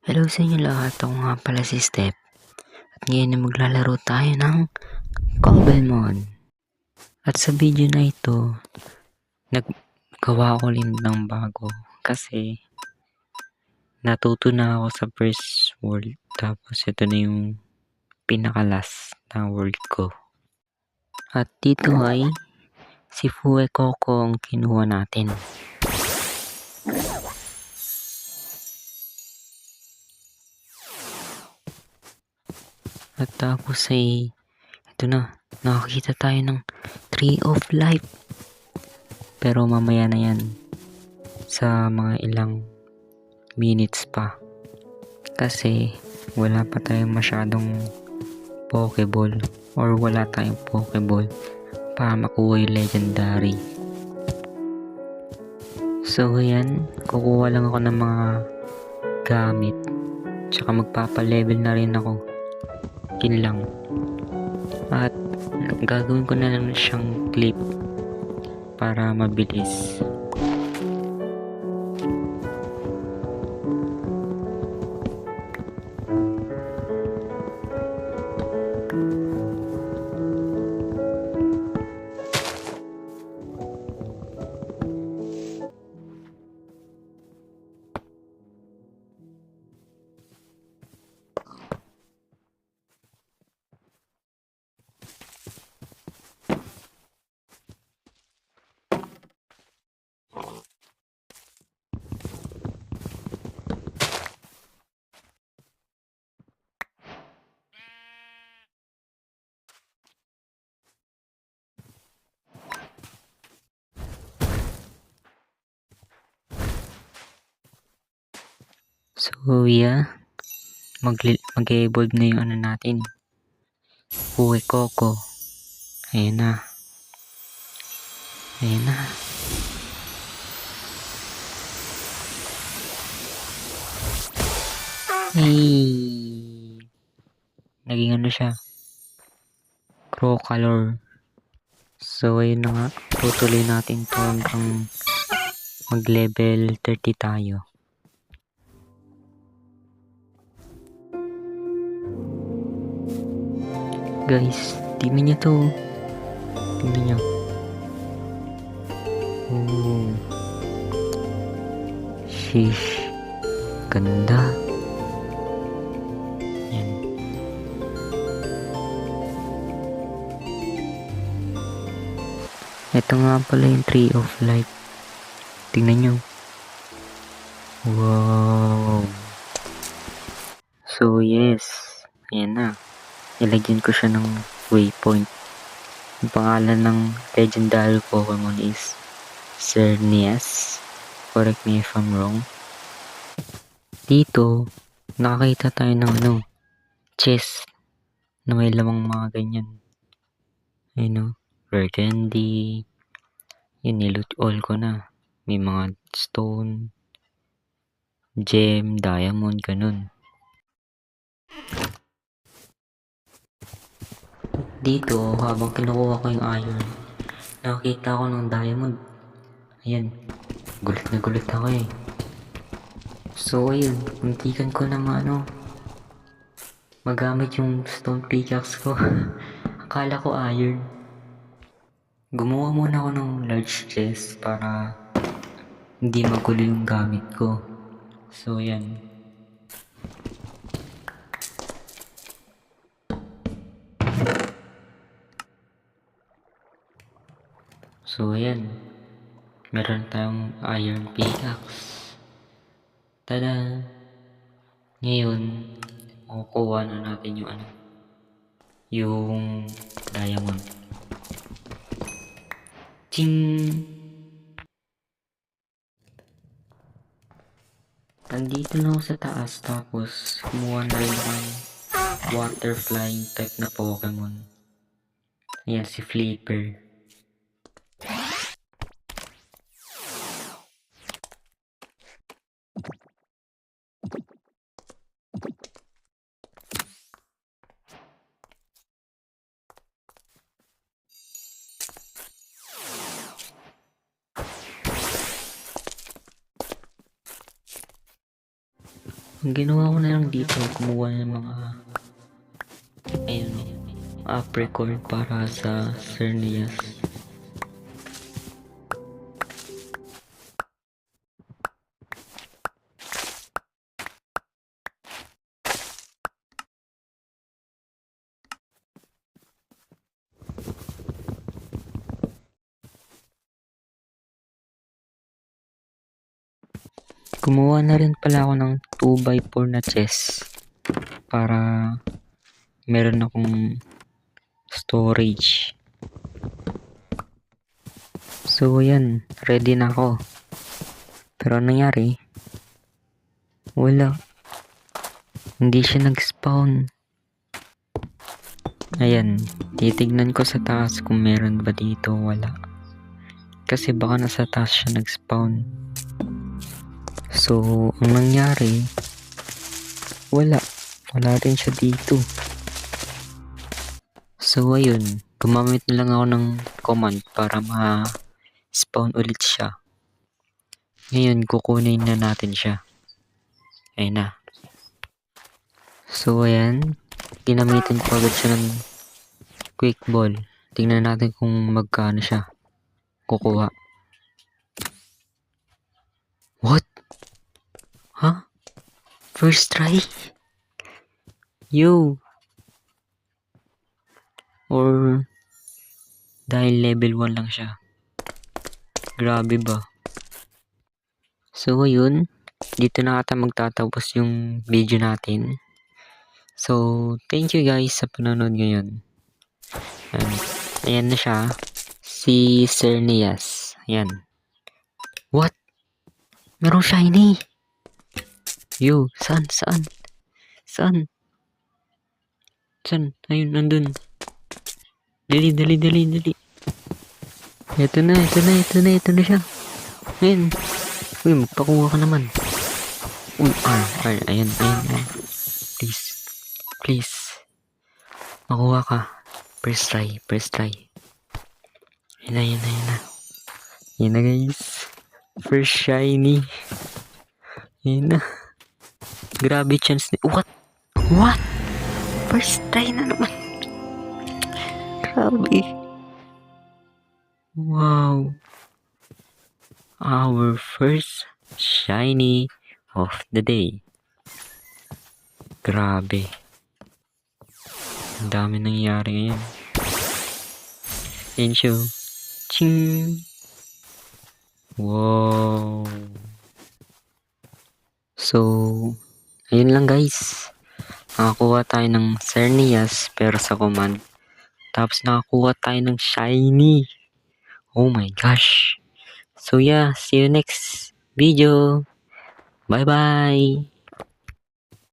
Hello sa inyo lahat, ako nga pala si Step at ngayon ay maglalaro tayo ng Cobblemon. At sa video na ito, naggawa ko rin ng bago kasi natuto na ako sa first world, tapos ito na yung pinaka-last na world ko. At dito ay si Fuecoco ang kinuha natin. At tapos ay ito na, nakakita tayo ng Tree of Life. Pero mamaya na yan, sa mga ilang minutes pa. Kasi wala pa tayong masyadong Pokeball or wala tayong Pokeball para makuha yung legendary. So ayan, kukuha lang ako ng mga gamit. Tsaka magpapalevel na rin ako. Yun lang. At gagawin ko na lang siyang clip para mabilis. So yeah, mag-evolve na yung ano natin. Fuecoco. Ayan na. Ayan na. Hey! Naging ano siya? Crocolor. So ayun na nga. Tutuloy natin to hanggang mag-level 30 tayo. Guys, tingnan nyo to. Tingnan nyo. Oh. Sheesh. Ganda. Yan. Ito nga pala yung Tree of Life. Tingnan nyo. Wow. So yes. Ayan na. Ilagyan ko siya ng waypoint. Ang pangalan ng legendary Pokemon is Xerneas. Correct me if I'm wrong. Dito, nakakita tayo ng chest na may lamang mga ganyan. Ayun o, rare candy. Yun, niloot all ko na. May mga stone, gem, diamond, ganun. Dito, habang kinukuha ko yung iron, nakakita ko ng diamond. Ayan, gulat na gulat ako eh. So ayun, muntikan ko na magamit yung stone pickaxe ko. Akala ko iron. Gumawa muna ako ng large chest para hindi magulo yung gamit ko. So yan. So ayan. Meron tayong iron pickaxe. Tada! Ngayon, makukuha na natin yung diamond. Ching! Nandito na ako sa taas, tapos kumuha na rin ako ng water flying type na Pokemon. Ayan, si Flipper. Ang ginawa ko na lang dito, kumuha ng mga ayun, apricot para sa Cernias. Kumuha na rin pala ako ng 2x4 na chest para meron akong storage. So yan, ready na ako. Pero anong nangyari? Wala. Hindi siya nag-spawn. Ayan, titignan ko sa taas kung meron ba dito. Wala. Kasi baka nasa taas siya nag-spawn. So, ang nangyari, wala. Wala rin siya dito. So, ayun. Gumamit na lang ako ng command para ma-spawn ulit siya. Ngayon, kukunin na natin siya. Ayun na. So, ayan. Ginamitin ko agad siya ng quick ball. Tingnan natin kung magkano siya kukuha. What? Huh? First try? Yo! Or dahil level 1 lang siya. Grabe ba? So, ayun. Dito na ata magtatapos yung video natin. So, thank you guys sa panonood ngayon. Ayan na siya. Si Cernias. Ayan. What? Merong shiny! Yo, saan? Saan? Saan? Saan? Ayun, nandun. Dali. Ito na siya. Ayun. Uy, magpakuha ka naman. Uy, ayan. Please. Makuha ka. First try. Ayan na. Ayan na guys. First shiny. Ayan na. Grabe chance ni... What? First try na naman. Grabe. Wow. Our first shiny of the day. Grabe. Ang dami nangyari ngayon. Ayan siya. Ching. Wow. So, ayun lang guys. Nakakuha tayo ng Cernias pero sa command. Tapos nakakuha tayo ng shiny. Oh my gosh. So yeah, see you next video. Bye bye.